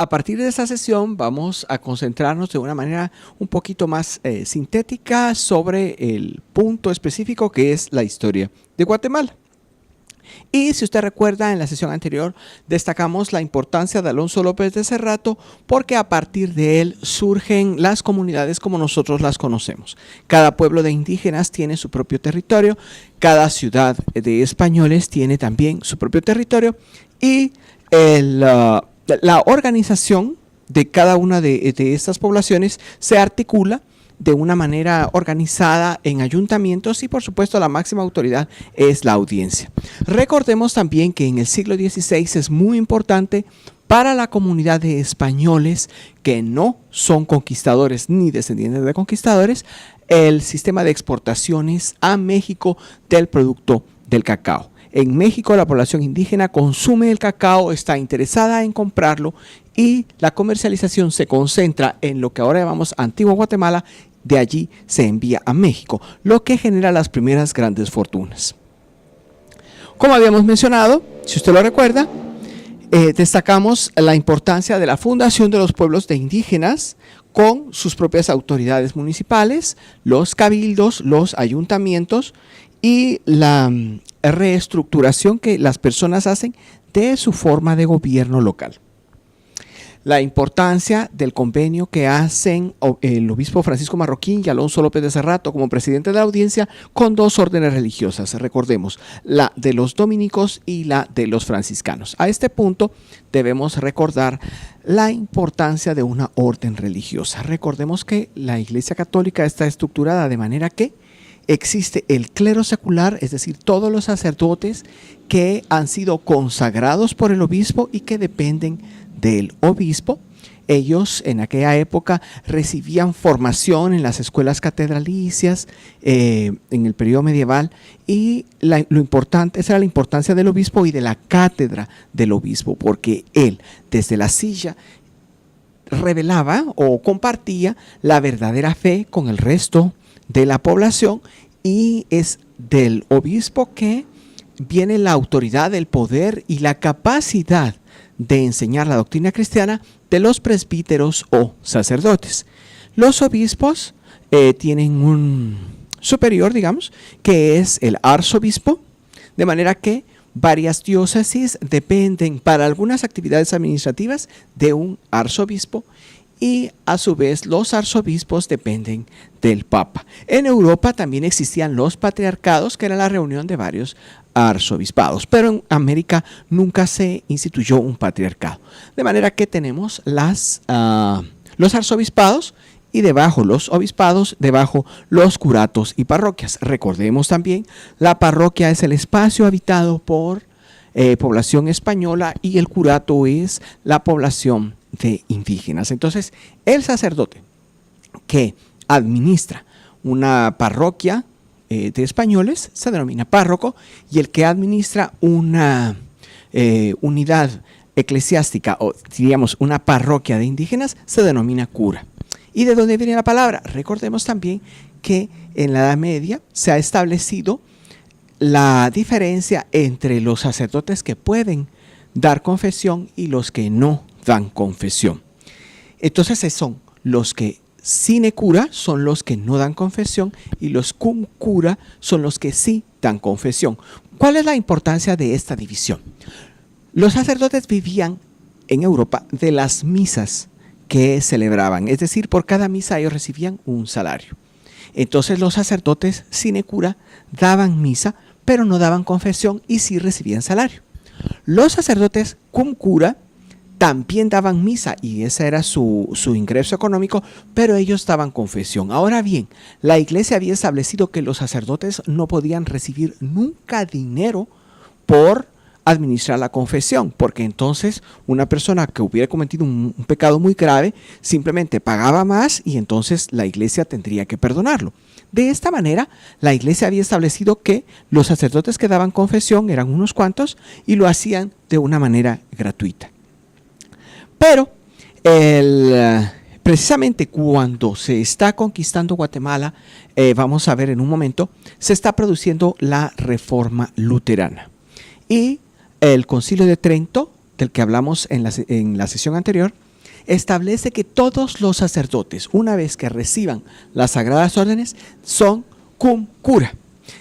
A partir de esta sesión vamos a concentrarnos de una manera un poquito más sintética sobre el punto específico que es la historia de Guatemala. Y si usted recuerda, en la sesión anterior destacamos la importancia de Alonso López de Cerrato porque a partir de él surgen las comunidades como nosotros las conocemos. Cada pueblo de indígenas tiene su propio territorio, cada ciudad de españoles tiene también su propio territorio y la organización de cada una de estas poblaciones se articula de una manera organizada en ayuntamientos y por supuesto la máxima autoridad es la audiencia. Recordemos también que en el siglo XVI es muy importante para la comunidad de españoles que no son conquistadores ni descendientes de conquistadores el sistema de exportaciones a México del producto del cacao. En México la población indígena consume el cacao, está interesada en comprarlo y la comercialización se concentra en lo que ahora llamamos Antigua Guatemala. De allí se envía a México, lo que genera las primeras grandes fortunas. Como habíamos mencionado, si usted lo recuerda, destacamos la importancia de la fundación de los pueblos de indígenas con sus propias autoridades municipales, los cabildos, los ayuntamientos y la reestructuración que las personas hacen de su forma de gobierno local. La importancia del convenio que hacen el obispo Francisco Marroquín y Alonso López de Cerrato como presidente de la audiencia con dos órdenes religiosas, recordemos, la de los dominicos y la de los franciscanos. A este punto debemos recordar la importancia de una orden religiosa. Recordemos que la Iglesia Católica está estructurada de manera que existe el clero secular, es decir, todos los sacerdotes que han sido consagrados por el obispo y que dependen del obispo. Ellos en aquella época recibían formación en las escuelas catedralicias en el periodo medieval y lo importante, esa era la importancia del obispo y de la cátedra del obispo, porque él desde la silla revelaba o compartía la verdadera fe con el resto de la población y es del obispo que viene la autoridad, el poder y la capacidad de enseñar la doctrina cristiana de los presbíteros o sacerdotes. Los obispos tienen un superior, digamos, que es el arzobispo, de manera que varias diócesis dependen para algunas actividades administrativas de un arzobispo y a su vez los arzobispos dependen del Papa. En Europa también existían los patriarcados, que era la reunión de varios arzobispados, pero en América nunca se instituyó un patriarcado. De manera que tenemos los arzobispados y debajo los obispados, debajo los curatos y parroquias. Recordemos también, la parroquia es el espacio habitado por población española y el curato es la población de indígenas. Entonces, el sacerdote que administra una parroquia de españoles se denomina párroco y el que administra una unidad eclesiástica o diríamos una parroquia de indígenas se denomina cura. ¿Y de dónde viene la palabra? Recordemos también que en la Edad Media se ha establecido la diferencia entre los sacerdotes que pueden dar confesión y los que no dan confesión. Entonces son los que sine cura son los que no dan confesión y los cum cura son los que sí dan confesión. ¿Cuál es la importancia de esta división? Los sacerdotes vivían en Europa de las misas que celebraban, es decir, por cada misa ellos recibían un salario. Entonces los sacerdotes sine cura daban misa, pero no daban confesión y sí recibían salario. Los sacerdotes cum cura también daban misa y ese era su ingreso económico, pero ellos daban confesión. Ahora bien, la iglesia había establecido que los sacerdotes no podían recibir nunca dinero por administrar la confesión, porque entonces una persona que hubiera cometido un pecado muy grave simplemente pagaba más y entonces la iglesia tendría que perdonarlo. De esta manera, la iglesia había establecido que los sacerdotes que daban confesión eran unos cuantos y lo hacían de una manera gratuita. Pero precisamente cuando se está conquistando Guatemala, vamos a ver en un momento, se está produciendo la reforma luterana. Y el Concilio de Trento, del que hablamos en la sesión anterior, establece que todos los sacerdotes, una vez que reciban las sagradas órdenes, son cum cura.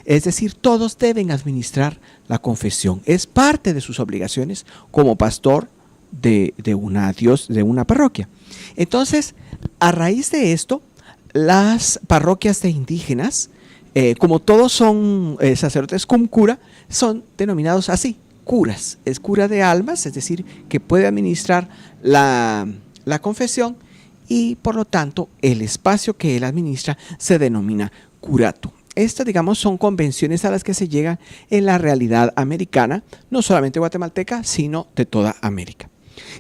Es decir, todos deben administrar la confesión. Es parte de sus obligaciones como pastor de una parroquia. Entonces, a raíz de esto, las parroquias de indígenas, como todos son sacerdotes cum cura, son denominados así, curas. Es cura de almas, es decir, que puede administrar la confesión y por lo tanto el espacio que él administra se denomina curato. Estas, digamos, son convenciones a las que se llegan en la realidad americana, no solamente guatemalteca, sino de toda América.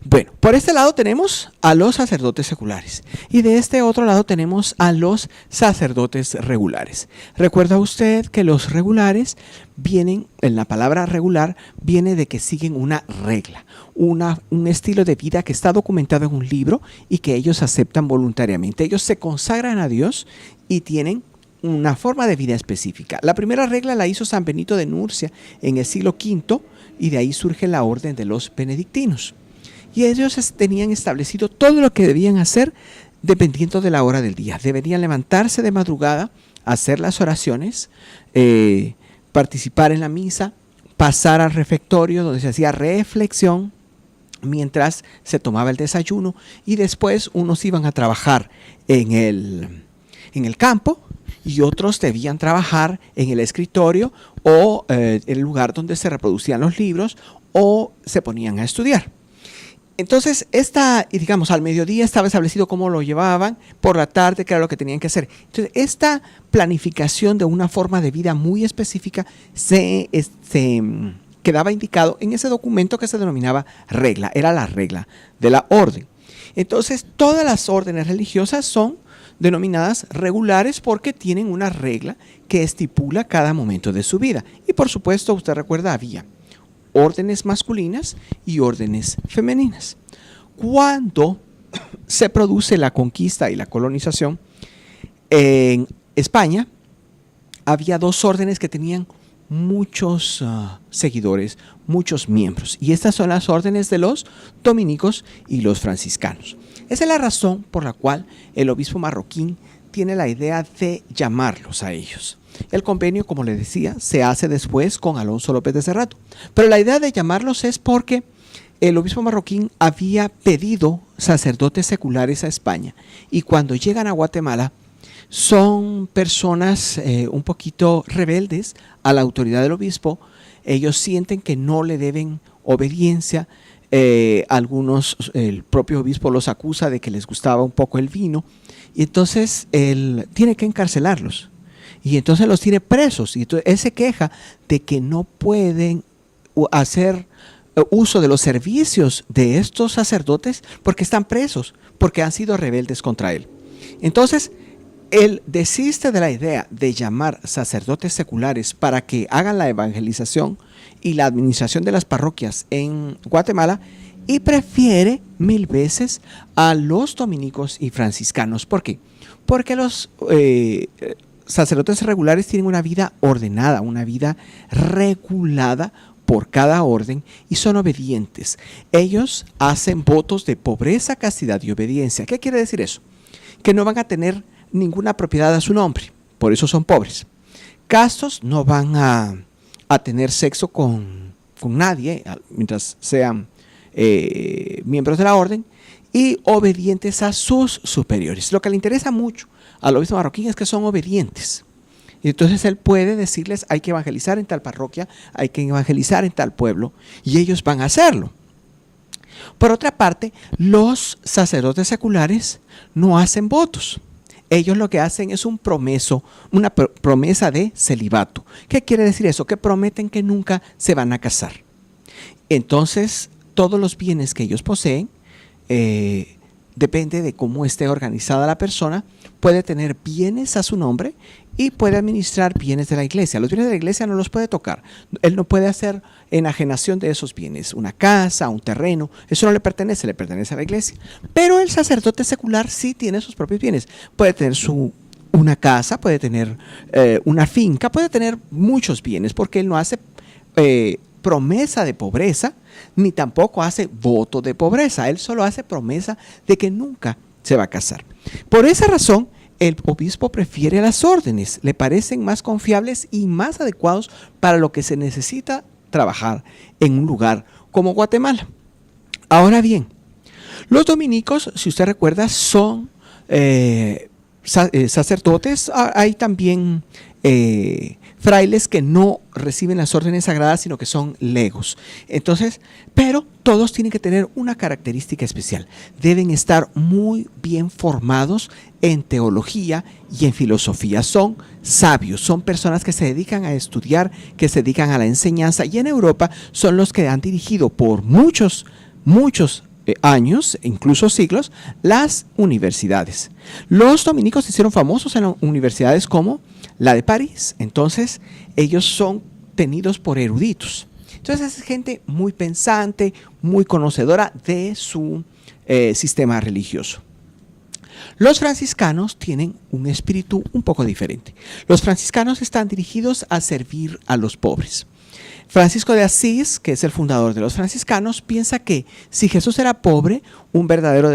Bueno, por este lado tenemos a los sacerdotes seculares y de este otro lado tenemos a los sacerdotes regulares. Recuerda usted que los regulares vienen, en la palabra regular, viene de que siguen una regla, un estilo de vida que está documentado en un libro y que ellos aceptan voluntariamente. Ellos se consagran a Dios y tienen una forma de vida específica. La primera regla la hizo San Benito de Nurcia en el siglo V y de ahí surge la orden de los benedictinos. Y ellos tenían establecido todo lo que debían hacer dependiendo de la hora del día. Deberían levantarse de madrugada, hacer las oraciones, participar en la misa, pasar al refectorio donde se hacía reflexión mientras se tomaba el desayuno y después unos iban a trabajar en el campo y otros debían trabajar en el escritorio o el lugar donde se reproducían los libros o se ponían a estudiar. Entonces, digamos, al mediodía estaba establecido cómo lo llevaban, por la tarde qué era lo que tenían que hacer. Entonces, esta planificación de una forma de vida muy específica se quedaba indicado en ese documento que se denominaba regla, era la regla de la orden. Entonces, todas las órdenes religiosas son denominadas regulares porque tienen una regla que estipula cada momento de su vida. Y por supuesto, usted recuerda, había órdenes masculinas y órdenes femeninas. Cuando se produce la conquista y la colonización en España, había dos órdenes que tenían muchos seguidores, muchos miembros. Y estas son las órdenes de los dominicos y los franciscanos. Esa es la razón por la cual el obispo marroquín tiene la idea de llamarlos a ellos. El convenio, como le decía, se hace después con Alonso López de Cerrato. Pero la idea de llamarlos es porque el obispo marroquín había pedido sacerdotes seculares a España. Y cuando llegan a Guatemala, son personas un poquito rebeldes a la autoridad del obispo. Ellos sienten que no le deben obediencia. Algunos, el propio obispo los acusa de que les gustaba un poco el vino. Y entonces él tiene que encarcelarlos. Y entonces los tiene presos. Y entonces él se queja de que no pueden hacer uso de los servicios de estos sacerdotes porque están presos, porque han sido rebeldes contra él. Entonces, él desiste de la idea de llamar sacerdotes seculares para que hagan la evangelización y la administración de las parroquias en Guatemala y prefiere 1000 veces a los dominicos y franciscanos. ¿Por qué? Porque los sacerdotes regulares tienen una vida ordenada, una vida regulada por cada orden y son obedientes. Ellos hacen votos de pobreza, castidad y obediencia. ¿Qué quiere decir eso? Que no van a tener ninguna propiedad a su nombre, por eso son pobres. Castos, no van a tener sexo con nadie mientras sean miembros de la orden, y obedientes a sus superiores. Lo que le interesa mucho al obispo marroquín es que son obedientes. Y entonces él puede decirles, hay que evangelizar en tal parroquia, hay que evangelizar en tal pueblo, y ellos van a hacerlo. Por otra parte, los sacerdotes seculares no hacen votos. Ellos lo que hacen es una promesa de celibato. ¿Qué quiere decir eso? Que prometen que nunca se van a casar. Entonces, todos los bienes que ellos poseen, depende de cómo esté organizada la persona, puede tener bienes a su nombre y puede administrar bienes de la iglesia. Los bienes de la iglesia no los puede tocar. Él no puede hacer enajenación de esos bienes. Una casa, un terreno, eso no le pertenece a la iglesia. Pero el sacerdote secular sí tiene sus propios bienes. Puede tener una casa, puede tener una finca, puede tener muchos bienes porque él no hace promesa de pobreza, ni tampoco hace voto de pobreza. Él solo hace promesa de que nunca se va a casar. Por esa razón, el obispo prefiere las órdenes, le parecen más confiables y más adecuados para lo que se necesita trabajar en un lugar como Guatemala. Ahora bien, los dominicos, si usted recuerda, son sacerdotes. Hay también frailes que no reciben las órdenes sagradas, sino que son legos. Entonces, pero todos tienen que tener una característica especial. Deben estar muy bien formados en teología y en filosofía. Son sabios, son personas que se dedican a estudiar, que se dedican a la enseñanza, y en Europa son los que han dirigido por muchos años, incluso siglos, las universidades. Los dominicos se hicieron famosos en universidades como la de París. Entonces ellos son tenidos por eruditos. Entonces es gente muy pensante, muy conocedora de su sistema religioso. Los franciscanos tienen un espíritu un poco diferente. Los franciscanos están dirigidos a servir a los pobres. Francisco de Asís, que es el fundador de los franciscanos, piensa que si Jesús era pobre, un verdadero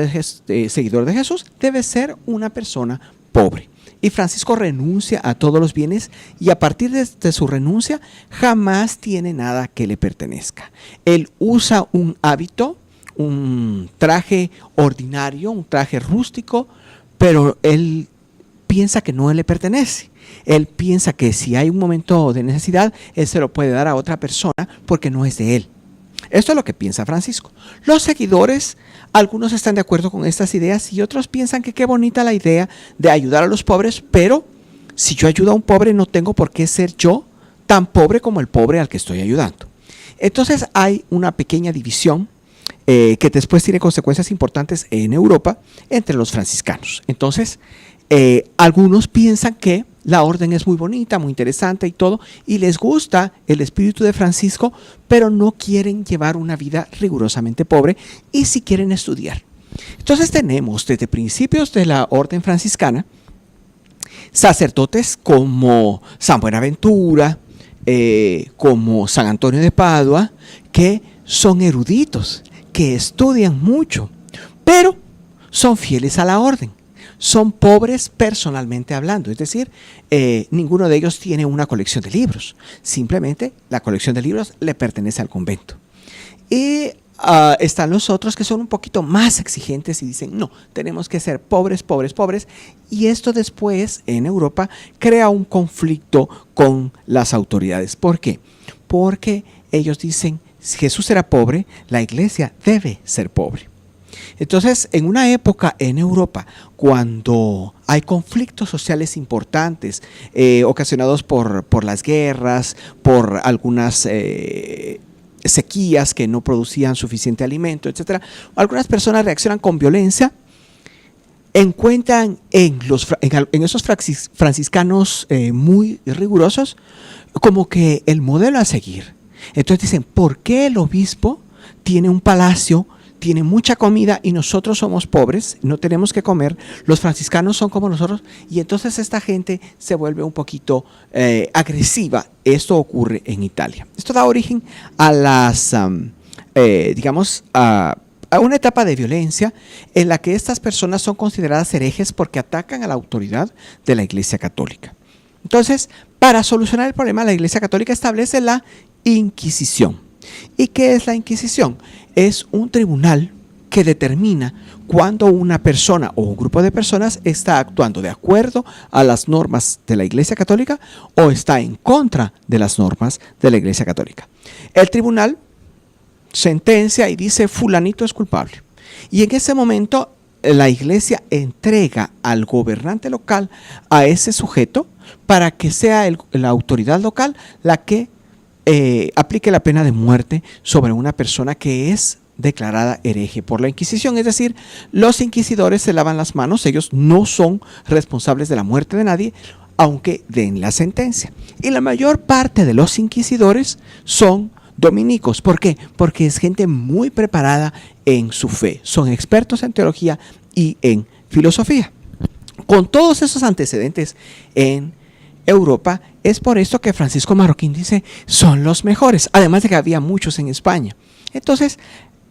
seguidor de Jesús debe ser una persona pobre. Y Francisco renuncia a todos los bienes, y a partir de su renuncia jamás tiene nada que le pertenezca. Él usa un hábito, un traje ordinario, un traje rústico, pero él piensa que no le pertenece. Él piensa que si hay un momento de necesidad, él se lo puede dar a otra persona porque no es de él. Esto es lo que piensa Francisco. Los seguidores, algunos están de acuerdo con estas ideas y otros piensan que qué bonita la idea de ayudar a los pobres, pero si yo ayudo a un pobre no tengo por qué ser yo tan pobre como el pobre al que estoy ayudando. Entonces hay una pequeña división que después tiene consecuencias importantes en Europa entre los franciscanos. Entonces, algunos piensan que la orden es muy bonita, muy interesante y todo, y les gusta el espíritu de Francisco, pero no quieren llevar una vida rigurosamente pobre y sí quieren estudiar. Entonces tenemos desde principios de la orden franciscana sacerdotes como San Buenaventura, como San Antonio de Padua, que son eruditos, que estudian mucho, pero son fieles a la orden. Son pobres personalmente hablando, es decir, ninguno de ellos tiene una colección de libros, simplemente la colección de libros le pertenece al convento. Y están los otros que son un poquito más exigentes y dicen, no, tenemos que ser pobres, pobres, pobres, y esto después en Europa crea un conflicto con las autoridades. ¿Por qué? Porque ellos dicen, si Jesús era pobre, la iglesia debe ser pobre. Entonces, en una época en Europa, cuando hay conflictos sociales importantes ocasionados por las guerras, por algunas sequías que no producían suficiente alimento, etc., algunas personas reaccionan con violencia, encuentran en esos franciscanos muy rigurosos como que el modelo a seguir. Entonces dicen, ¿por qué el obispo tiene un palacio, tiene mucha comida y nosotros somos pobres, no tenemos que comer? Los franciscanos son como nosotros, y entonces esta gente se vuelve un poquito agresiva. Esto ocurre en Italia. Esto da origen a las, a una etapa de violencia en la que estas personas son consideradas herejes porque atacan a la autoridad de la Iglesia Católica. Entonces, para solucionar el problema, la Iglesia Católica establece la Inquisición. ¿Y qué es la Inquisición? Es un tribunal que determina cuando una persona o un grupo de personas está actuando de acuerdo a las normas de la Iglesia Católica o está en contra de las normas de la Iglesia Católica. El tribunal sentencia y dice, fulanito es culpable. Y en ese momento la Iglesia entrega al gobernante local a ese sujeto para que sea la autoridad local la que aplique la pena de muerte sobre una persona que es declarada hereje por la Inquisición. Es decir, los inquisidores se lavan las manos, ellos no son responsables de la muerte de nadie, aunque den la sentencia. Y la mayor parte de los inquisidores son dominicos. ¿Por qué? Porque es gente muy preparada en su fe, son expertos en teología y en filosofía. Con todos esos antecedentes en Europa. Es por esto que Francisco Marroquín dice, son los mejores, además de que había muchos en España. Entonces,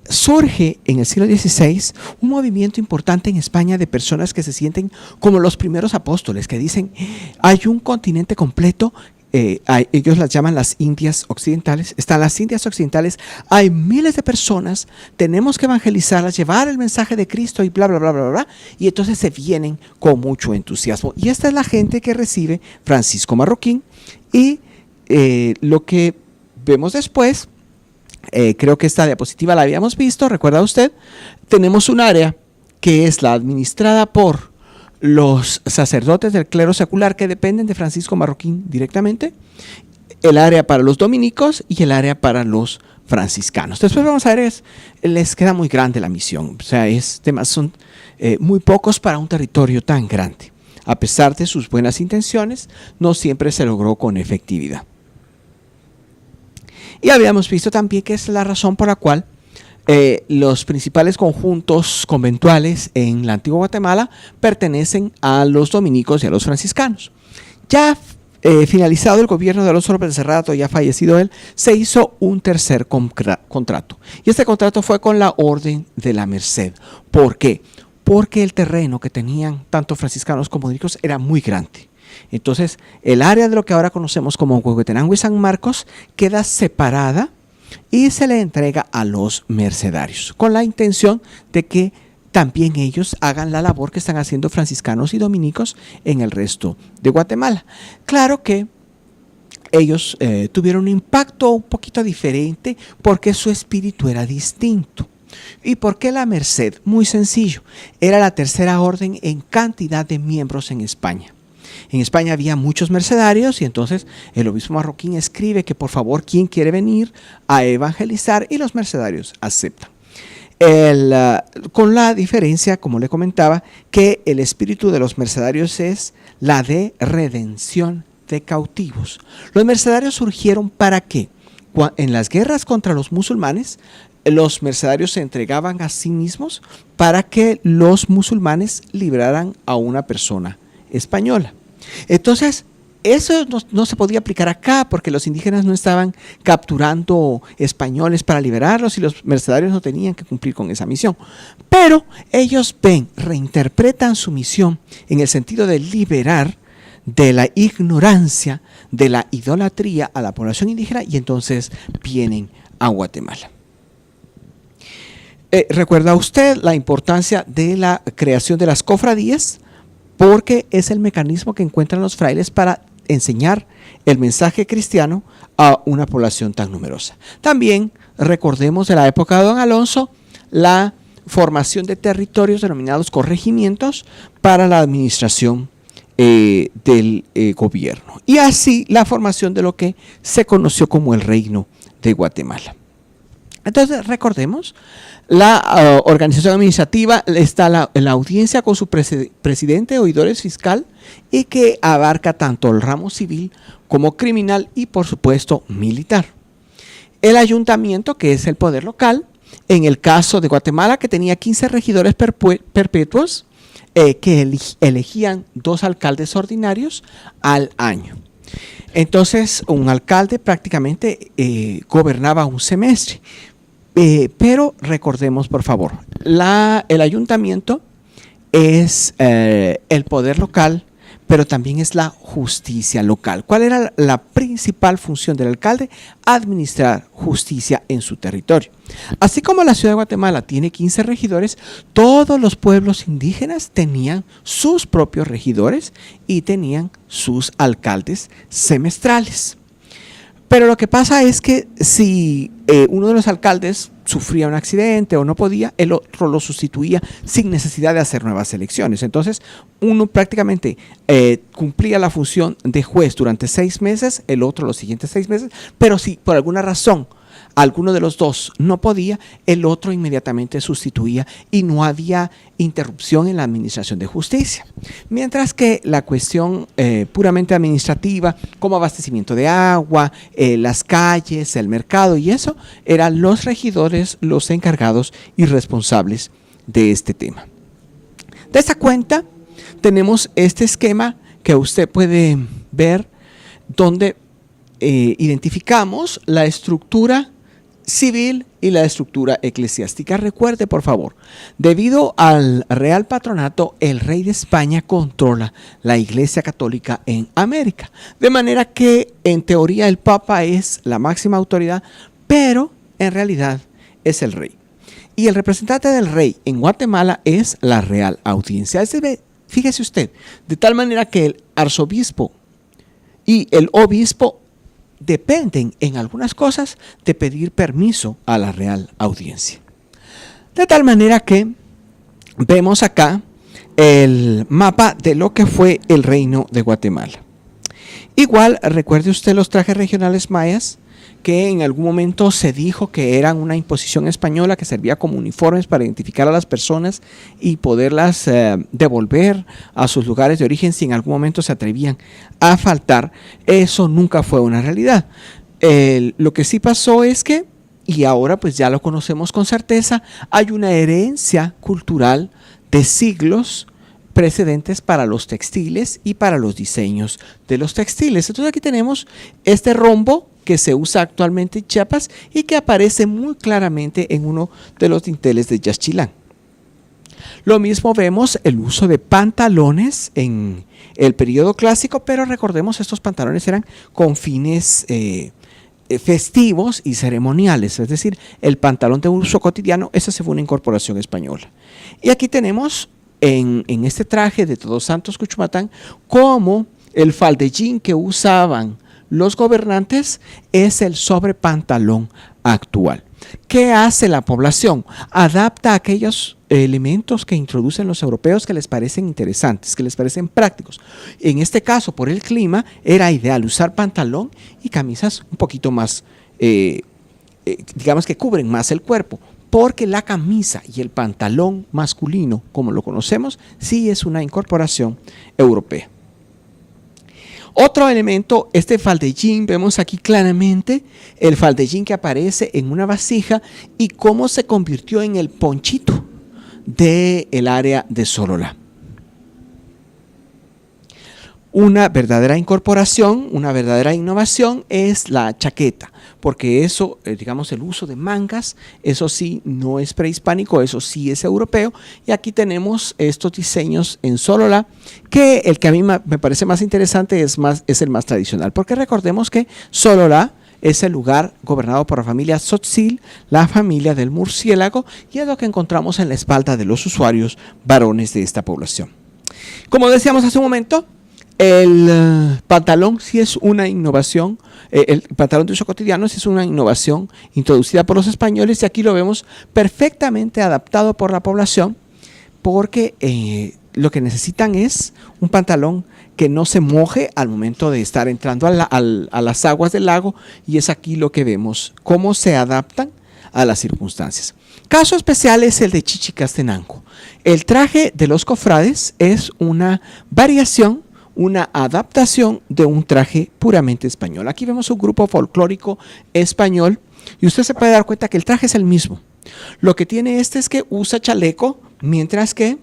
surge en el siglo XVI un movimiento importante en España de personas que se sienten como los primeros apóstoles, que dicen, hay un continente completo. Ellos las llaman las Indias Occidentales. Están las Indias Occidentales, hay miles de personas, tenemos que evangelizarlas, llevar el mensaje de Cristo y bla, bla, bla, bla, bla. Y entonces se vienen con mucho entusiasmo. Y esta es la gente que recibe Francisco Marroquín. Y lo que vemos después, creo que esta diapositiva la habíamos visto, ¿recuerda usted? Tenemos un área que es la administrada por los sacerdotes del clero secular que dependen de Francisco Marroquín directamente, el área para los dominicos y el área para los franciscanos. Después vamos a ver, les queda muy grande la misión, o sea, son muy pocos para un territorio tan grande. A pesar de sus buenas intenciones, no siempre se logró con efectividad. Y habíamos visto también que es la razón por la cual los principales conjuntos conventuales en la antigua Guatemala pertenecen a los dominicos y a los franciscanos. Ya finalizado el gobierno de Alonso López de Cerrato, ya fallecido él, se hizo un tercer contrato. Y este contrato fue con la Orden de la Merced. ¿Por qué? Porque el terreno que tenían tanto franciscanos como dominicos era muy grande. Entonces, el área de lo que ahora conocemos como Huehuetenango y San Marcos queda separada y se le entrega a los mercedarios, con la intención de que también ellos hagan la labor que están haciendo franciscanos y dominicos en el resto de Guatemala. Claro que ellos tuvieron un impacto un poquito diferente porque su espíritu era distinto. ¿Y por qué la Merced? Muy sencillo, era la tercera orden en cantidad de miembros en España. En España había muchos mercedarios y entonces el obispo Marroquín escribe que por favor, ¿quién quiere venir a evangelizar? Y los mercedarios aceptan. Con la diferencia, como le comentaba, que el espíritu de los mercedarios es la de redención de cautivos. Los mercedarios surgieron ¿para qué? En las guerras contra los musulmanes, los mercedarios se entregaban a sí mismos para que los musulmanes libraran a una persona española. Entonces, eso no se podía aplicar acá porque los indígenas no estaban capturando españoles para liberarlos y los mercedarios no tenían que cumplir con esa misión. Pero ellos reinterpretan su misión en el sentido de liberar de la ignorancia, de la idolatría a la población indígena y entonces vienen a Guatemala. ¿Recuerda usted la importancia de la creación de las cofradías? Porque es el mecanismo que encuentran los frailes para enseñar el mensaje cristiano a una población tan numerosa. También recordemos de la época de don Alonso la formación de territorios denominados corregimientos para la administración del gobierno. Y así la formación de lo que se conoció como el Reino de Guatemala. Entonces recordemos, la organización administrativa está la audiencia con su presidente, oidores fiscal, y que abarca tanto el ramo civil como criminal y por supuesto militar. El ayuntamiento, que es el poder local, en el caso de Guatemala, que tenía 15 regidores perpetuos, que elegían 2 alcaldes ordinarios al año. Entonces, un alcalde prácticamente gobernaba un semestre. Pero recordemos, por favor, el ayuntamiento es el poder local, pero también es la justicia local. ¿Cuál era la principal función del alcalde? Administrar justicia en su territorio. Así como la ciudad de Guatemala tiene 15 regidores, todos los pueblos indígenas tenían sus propios regidores y tenían sus alcaldes semestrales. Pero lo que pasa es que si uno de los alcaldes sufría un accidente o no podía, el otro lo sustituía sin necesidad de hacer nuevas elecciones. Entonces, uno prácticamente cumplía la función de juez durante 6 meses, el otro los siguientes 6 meses, pero si por alguna razón alguno de los dos no podía, el otro inmediatamente sustituía y no había interrupción en la administración de justicia. Mientras que la cuestión puramente administrativa, como abastecimiento de agua, las calles, el mercado y eso, eran los regidores los encargados y responsables de este tema. De esta cuenta tenemos este esquema que usted puede ver donde identificamos la estructura civil y la estructura eclesiástica. Recuerde, por favor, debido al Real Patronato, el rey de España controla la Iglesia Católica en América. De manera que, en teoría, el Papa es la máxima autoridad, pero en realidad es el rey. Y el representante del rey en Guatemala es la Real Audiencia. Fíjese usted, de tal manera que el arzobispo y el obispo dependen en algunas cosas de pedir permiso a la Real Audiencia. De tal manera que vemos acá el mapa de lo que fue el reino de Guatemala. Igual, recuerde usted los trajes regionales mayas, que en algún momento se dijo que eran una imposición española que servía como uniformes para identificar a las personas y poderlas devolver a sus lugares de origen si en algún momento se atrevían a faltar. Eso nunca fue una realidad. Lo que sí pasó es que, y ahora pues ya lo conocemos con certeza, hay una herencia cultural de siglos precedentes para los textiles y para los diseños de los textiles. Entonces aquí tenemos este rombo que se usa actualmente en Chiapas y que aparece muy claramente en uno de los dinteles de Yaxchilán. Lo mismo vemos el uso de pantalones en el periodo clásico, pero recordemos, estos pantalones eran con fines festivos y ceremoniales, es decir, el pantalón de uso cotidiano, esa se fue una incorporación española. Y aquí tenemos en este traje de Todos Santos Cuchumatán como el faldellín que usaban los gobernantes es el sobrepantalón actual. ¿Qué hace la población? Adapta aquellos elementos que introducen los europeos que les parecen interesantes, que les parecen prácticos. En este caso, por el clima, era ideal usar pantalón y camisas un poquito más, digamos que cubren más el cuerpo, porque la camisa y el pantalón masculino, como lo conocemos, sí es una incorporación europea. Otro elemento, este faldellín, vemos aquí claramente el faldellín que aparece en una vasija y cómo se convirtió en el ponchito del área de Sololá. Una verdadera incorporación, una verdadera innovación es la chaqueta, porque eso, digamos, el uso de mangas, eso sí no es prehispánico, eso sí es europeo. Y aquí tenemos estos diseños en Sololá, que el que a mí me parece más interesante es el más tradicional, porque recordemos que Sololá es el lugar gobernado por la familia Tzotzil, la familia del murciélago, y es lo que encontramos en la espalda de los usuarios varones de esta población. Como decíamos hace un momento, el pantalón sí es una innovación, el pantalón de uso cotidiano sí es una innovación introducida por los españoles, y aquí lo vemos perfectamente adaptado por la población, porque lo que necesitan es un pantalón que no se moje al momento de estar entrando a las aguas del lago, y es aquí lo que vemos, cómo se adaptan a las circunstancias. Caso especial es el de Chichicastenango. El traje de los cofrades es una variación, una adaptación de un traje puramente español. Aquí vemos un grupo folclórico español y usted se puede dar cuenta que el traje es el mismo. Lo que tiene es que usa chaleco, mientras que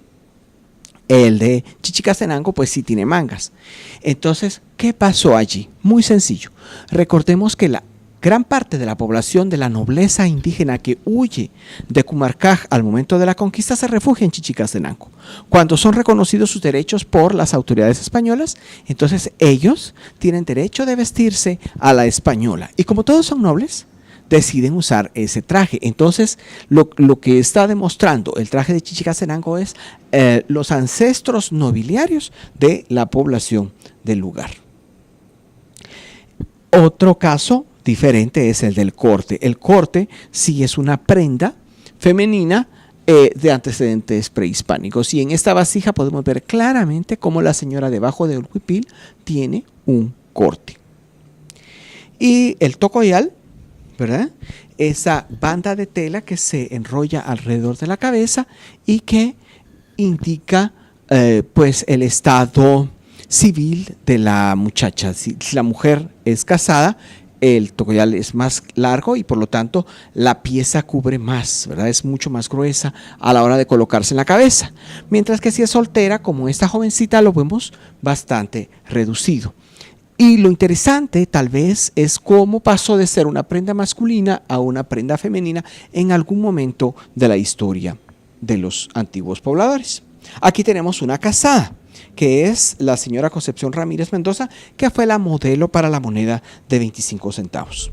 el de Chichicastenango pues sí tiene mangas. Entonces, ¿qué pasó allí? Muy sencillo. Recordemos que la gran parte de la población de la nobleza indígena que huye de Cumarcaj al momento de la conquista se refugia en Chichicastenango. Cuando son reconocidos sus derechos por las autoridades españolas, entonces ellos tienen derecho de vestirse a la española. Y como todos son nobles, deciden usar ese traje. Entonces, lo que está demostrando el traje de Chichicastenango es los ancestros nobiliarios de la población del lugar. Otro caso diferente es el del corte. El corte sí es una prenda femenina de antecedentes prehispánicos, y en esta vasija podemos ver claramente cómo la señora debajo del huipil tiene un corte. Y el tocoyal, ¿verdad? Esa banda de tela que se enrolla alrededor de la cabeza y que indica pues el estado civil de la muchacha. Si la mujer es casada, el tocoyal es más largo y por lo tanto la pieza cubre más, ¿verdad? Es mucho más gruesa a la hora de colocarse en la cabeza. Mientras que si es soltera, como esta jovencita, lo vemos bastante reducido. Y lo interesante tal vez es cómo pasó de ser una prenda masculina a una prenda femenina en algún momento de la historia de los antiguos pobladores. Aquí tenemos una casada, que es la señora Concepción Ramírez Mendoza, que fue la modelo para la moneda de 25 centavos.